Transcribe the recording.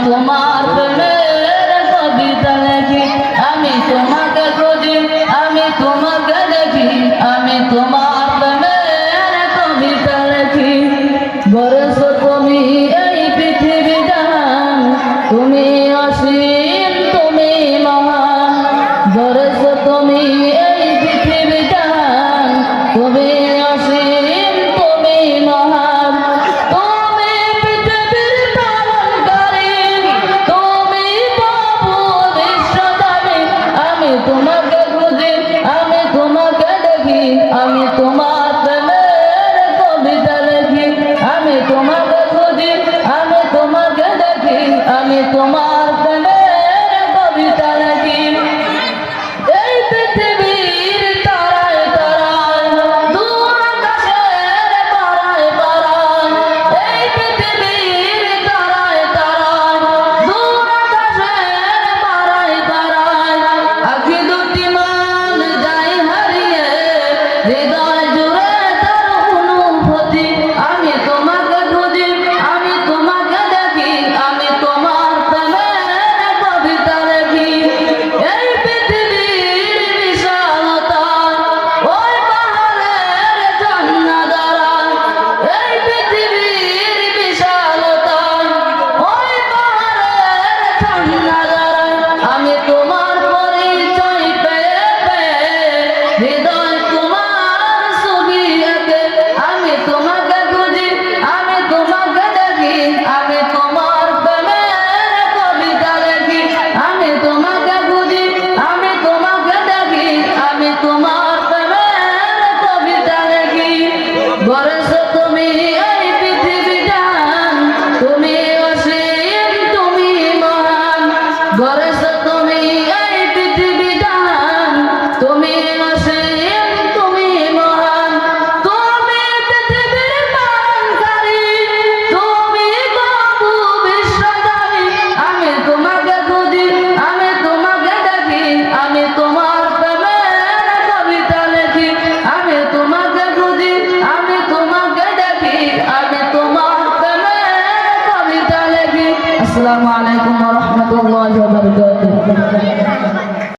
তোমার প্রেমের কবিতা লেখি, আমি তোমাকে খুঁজি, আমি তোমাকে দেখি, আমি তোমার প্রেমের কবিতা লেখি। গড়েছো তুমি এই পৃথিবী জাহান, তুমি অসীম, তুমি মহান। গড়েছো তুমি এই পৃথিবী জাহান, তুমি অসীম, তুমি মহান। তুমি পৃথিবীর পালনকারী, তুমি প্রভু বিশ্বদানী। আমি তোমাকে খুঁজি, আমি তোমাকে দেখি, আমি তোমার প্রেমের কবিতা লেখি। আমি তোমাকে খুঁজি, আমি তোমাকে দেখি, আমি তোমার